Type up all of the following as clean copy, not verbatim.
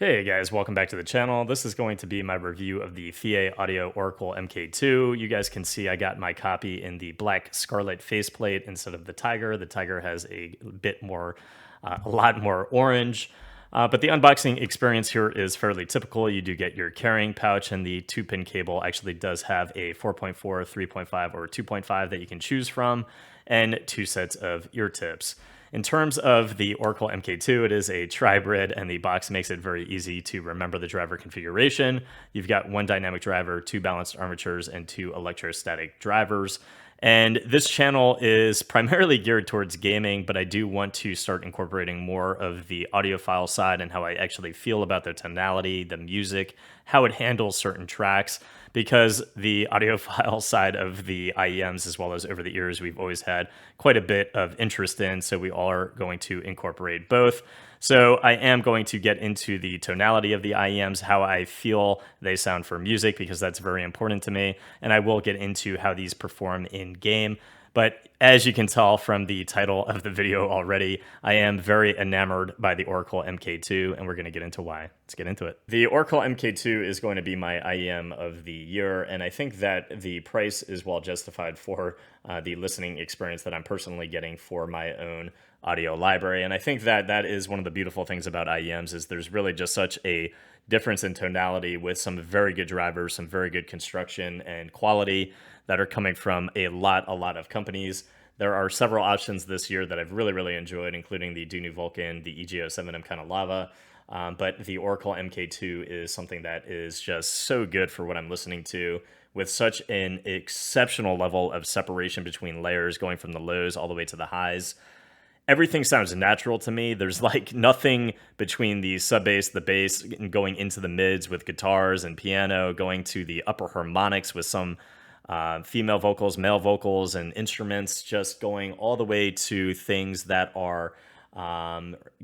Hey guys, welcome back to the channel. This is going to be my review of the Thieaudio Oracle MK2. You guys can see I got my copy in the black scarlet faceplate instead of the tiger. The tiger has a bit more, a lot more orange. But the unboxing experience here is fairly typical. You do get your carrying pouch, and the 2-pin cable actually does have a 4.4, 3.5, or 2.5 that you can choose from, and 2 sets of ear tips. In terms of the Oracle MK2, it is a tribrid, and the box makes it very easy to remember the driver configuration. You've got 1 dynamic driver, 2 balanced armatures, and 2 electrostatic drivers. And this channel is primarily geared towards gaming, but I do want to start incorporating more of the audiophile side and how I actually feel about the tonality, the music, how it handles certain tracks, because the audiophile side of the IEMs as well as over the ears we've always had quite a bit of interest in, so we are going to incorporate both. So I am going to get into the tonality of the IEMs, how I feel they sound for music, because that's very important to me, and I will get into how these perform in game. But as you can tell from the title of the video already, I am very enamored by the Oracle MK2, and we're going to get into why. Let's get into it. The Oracle MK2 is going to be my IEM of the year, and I think that the price is well justified for the listening experience that I'm personally getting for my own audio library. And I think that that is one of the beautiful things about IEMs is there's really just such a difference in tonality with some very good drivers, some very good construction and quality that are coming from a lot of companies. There are several options this year that I've really enjoyed, including the Dunu Vulcan, the EG07M kind of lava. But the Oracle MK2 is something that is just so good for what I'm listening to, with such an exceptional level of separation between layers, going from the lows all the way to the highs. Everything sounds natural to me. There's like nothing between the sub bass, the bass, and going into the mids with guitars and piano, going to the upper harmonics with some female vocals, male vocals, and instruments, just going all the way to things that are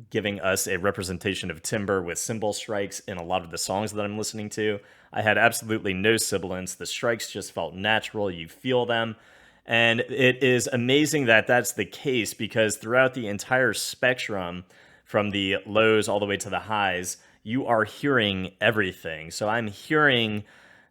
giving us a representation of timbre with cymbal strikes in a lot of the songs that I'm listening to. I had absolutely no sibilance. The strikes just felt natural. You feel them. And it is amazing that that's the case, because throughout the entire spectrum, from the lows all the way to the highs, you are hearing everything. So I'm hearing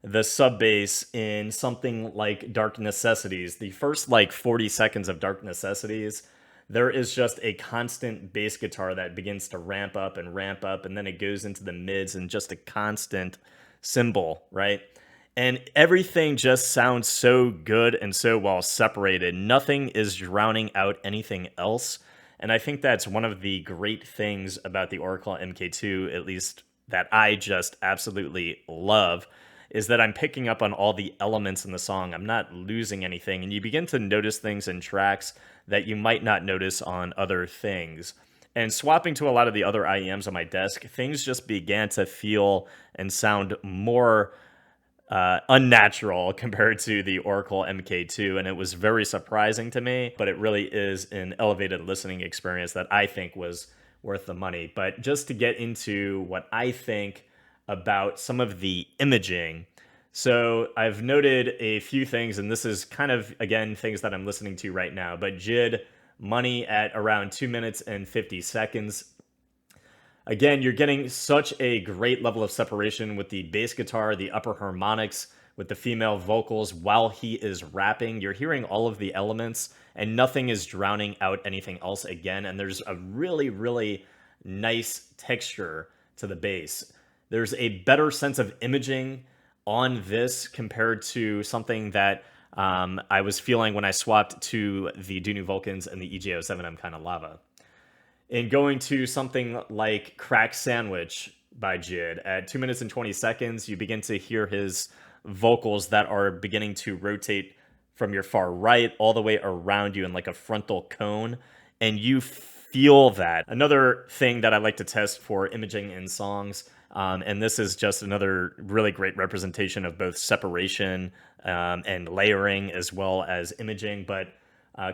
the sub bass in something like Dark Necessities. The first like 40 seconds of Dark Necessities, there is just a constant bass guitar that begins to ramp up, and then it goes into the mids and just a constant cymbal, right? And everything just sounds so good and so well separated. Nothing is drowning out anything else. And I think that's one of the great things about the Oracle MK2, at least that I just absolutely love, is that I'm picking up on all the elements in the song. I'm not losing anything. And you begin to notice things in tracks that you might not notice on other things. And swapping to a lot of the other IEMs on my desk, things just began to feel and sound more unnatural compared to the Oracle MK2, and it was very surprising to me, but it really is an elevated listening experience that I think was worth the money. But just to get into what I think about some of the imaging, so I've noted a few things, and this is kind of, again, things that I'm listening to right now, but JID Money at around 2 minutes and 50 seconds. Again, you're getting such a great level of separation with the bass guitar, the upper harmonics, with the female vocals while he is rapping. You're hearing all of the elements, and nothing is drowning out anything else again. And there's a really nice texture to the bass. There's a better sense of imaging on this compared to something that I was feeling when I swapped to the Dunu Vulcans and the EG07M kind of lava. In going to something like Crack Sandwich by JID, at 2 minutes and 20 seconds, you begin to hear his vocals that are beginning to rotate from your far right all the way around you in like a frontal cone, and you feel that. Another thing that I like to test for imaging in songs, and this is just another really great representation of both separation and layering as well as imaging, but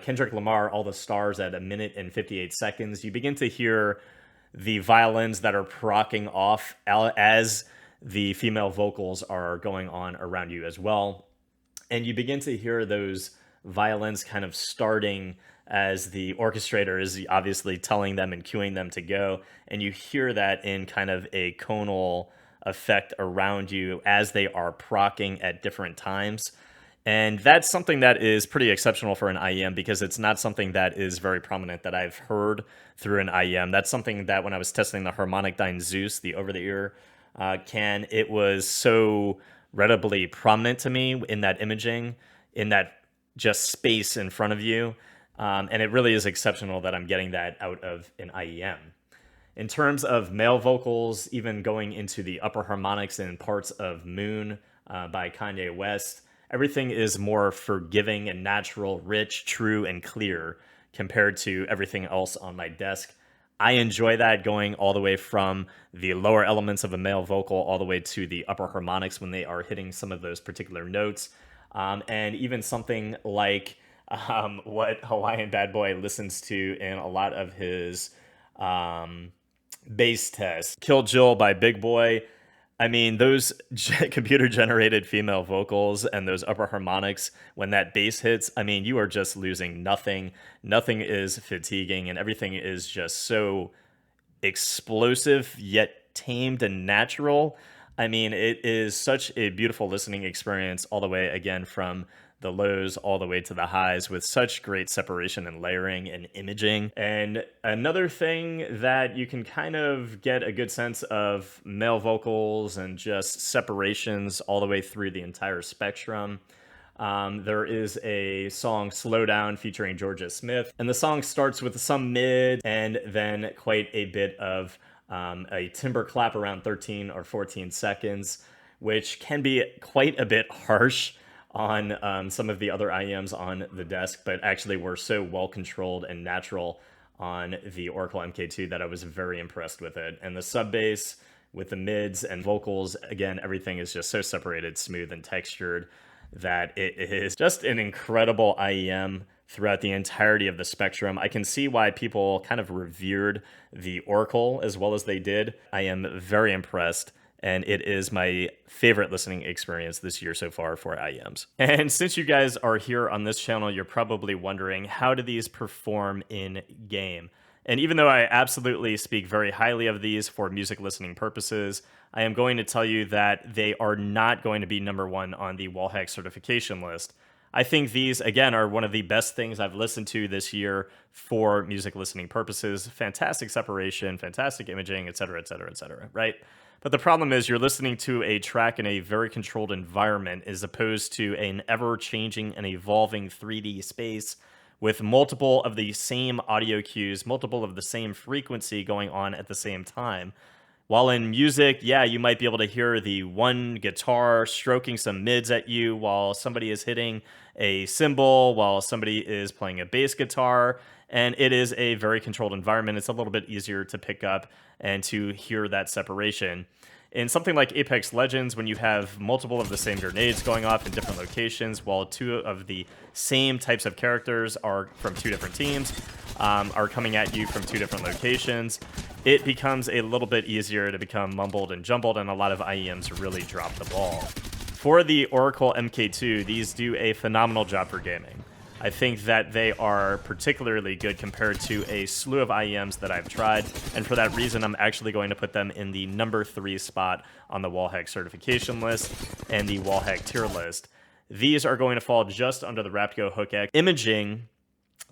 Kendrick Lamar, All the Stars, at 1 minute and 58 seconds, you begin to hear the violins that are procking off as the female vocals are going on around you as well. And you begin to hear those violins kind of starting as the orchestrator is obviously telling them and cueing them to go. And you hear that in kind of a conal effect around you as they are procking at different times. And that's something that is pretty exceptional for an IEM because it's not something that is very prominent that I've heard through an IEM. That's something that when I was testing the Harmonic Dyne Zeus, the over-the-ear can, it was so readily prominent to me in that imaging, in that just space in front of you. And it really is exceptional that I'm getting that out of an IEM. In terms of male vocals, even going into the upper harmonics in parts of Moon by Kanye West, everything is more forgiving and natural, rich, true, and clear compared to everything else on my desk. I enjoy that going all the way from the lower elements of a male vocal all the way to the upper harmonics when they are hitting some of those particular notes. And even something like what Hawaiian Bad Boy listens to in a lot of his bass tests. Kill Jill by Big Boy. I mean, those computer-generated female vocals and those upper harmonics, when that bass hits, I mean, you are just losing nothing. Nothing is fatiguing, and everything is just so explosive, yet tamed and natural. I mean, it is such a beautiful listening experience all the way, again, from the lows all the way to the highs with such great separation and layering and imaging. And another thing that you can kind of get a good sense of male vocals and just separations all the way through the entire spectrum. There is a song, Slow Down, featuring Georgia Smith. And the song starts with some mid and then quite a bit of a timbre clap around 13 or 14 seconds, which can be quite a bit harsh on some of the other IEMs on the desk, but actually were so well controlled and natural on the Oracle MK2 that I was very impressed with it. And the sub bass with the mids and vocals, again, everything is just so separated, smooth, and textured that it is just an incredible IEM throughout the entirety of the spectrum. I can see why people kind of revered the Oracle as well as they did. I am very impressed, and it is my favorite listening experience this year so far for IEMs. And since you guys are here on this channel, you're probably wondering, how do these perform in game? And even though I absolutely speak very highly of these for music listening purposes, I am going to tell you that they are not going to be number one on the Wallhack certification list. I think these, again, are one of the best things I've listened to this year for music listening purposes. Fantastic separation, fantastic imaging, et cetera, et cetera, et cetera, right? But the problem is you're listening to a track in a very controlled environment as opposed to an ever-changing and evolving 3D space with multiple of the same audio cues, multiple of the same frequency going on at the same time. While in music, yeah, you might be able to hear the one guitar stroking some mids at you while somebody is hitting a cymbal, while somebody is playing a bass guitar, and it is a very controlled environment. It's a little bit easier to pick up and to hear that separation. In something like Apex Legends, when you have multiple of the same grenades going off in different locations, while two of the same types of characters are from two different teams, are coming at you from two different locations, it becomes a little bit easier to become mumbled and jumbled, and a lot of IEMs really drop the ball. For the Oracle MK2, these do a phenomenal job for gaming. I think that they are particularly good compared to a slew of IEMs that I've tried, and for that reason, I'm actually going to put them in the number 3 spot on the Wallhack certification list and the Wallhack tier list. These are going to fall just under the Rapco Hook X. Imaging,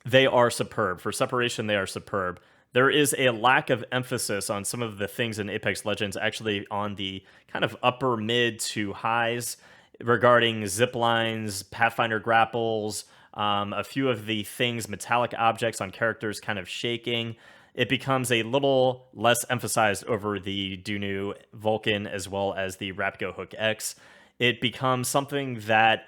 they are superb. For separation, they are superb. There is a lack of emphasis on some of the things in Apex Legends, actually on the kind of upper mid to highs regarding zip lines, Pathfinder grapples, a few of the things, metallic objects on characters kind of shaking. It becomes a little less emphasized over the Dunu Vulcan as well as the Rapco Hook X. It becomes something that,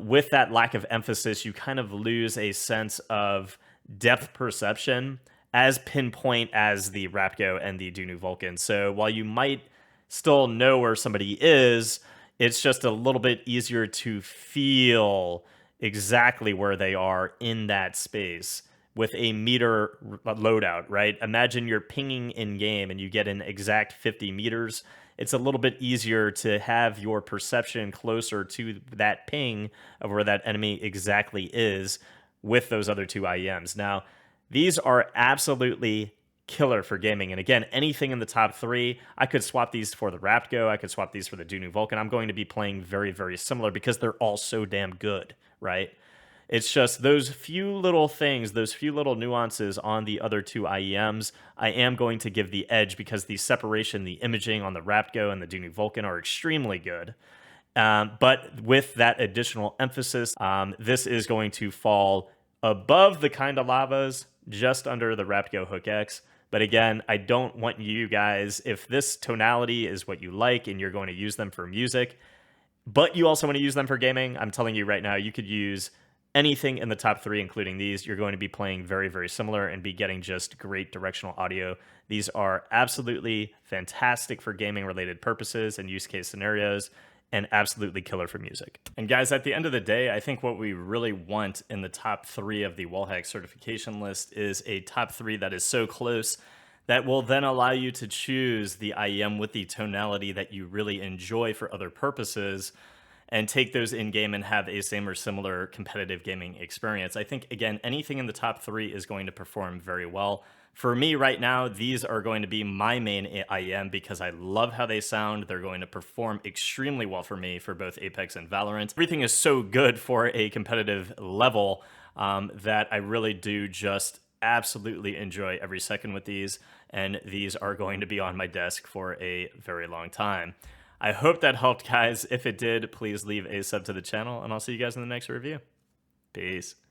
with that lack of emphasis, you kind of lose a sense of depth perception as pinpoint as the Rapco and the Dunu Vulcan. So while you might still know where somebody is, it's just a little bit easier to feel exactly where they are in that space with a meter loadout, right? Imagine you're pinging in game and you get an exact 50 meters. It's a little bit easier to have your perception closer to that ping of where that enemy exactly is with those other two IEMs. Now, these are absolutely killer for gaming. And again, anything in the top 3, I could swap these for the Raptgo, I could swap these for the Dunu Vulcan. I'm going to be playing very, very similar because they're all so damn good, right? It's just those few little things, those few little nuances on the other two IEMs, I am going to give the edge because the separation, the imaging on the Raptgo and the Dunu Vulcan are extremely good. But with that additional emphasis, this is going to fall above the Kinda Lavas, just under the Raptgo Hook X. But again, I don't want you guys, if this tonality is what you like and you're going to use them for music, but you also want to use them for gaming, I'm telling you right now, you could use anything in the top 3, including these. You're going to be playing very, very similar and be getting just great directional audio. These are absolutely fantastic for gaming-related purposes and use case scenarios, and absolutely killer for music. And guys, at the end of the day, I think what we really want in the top 3 of the Wallhack certification list is a top 3 that is so close that will then allow you to choose the IEM with the tonality that you really enjoy for other purposes and take those in-game and have a same or similar competitive gaming experience. I think, again, anything in the top 3 is going to perform very well. For me right now, these are going to be my main IEM because I love how they sound. They're going to perform extremely well for me for both Apex and Valorant. Everything is so good for a competitive level that I really do just absolutely enjoy every second with these, and these are going to be on my desk for a very long time. I hope that helped, guys. If it did, please leave a sub to the channel, and I'll see you guys in the next review. Peace.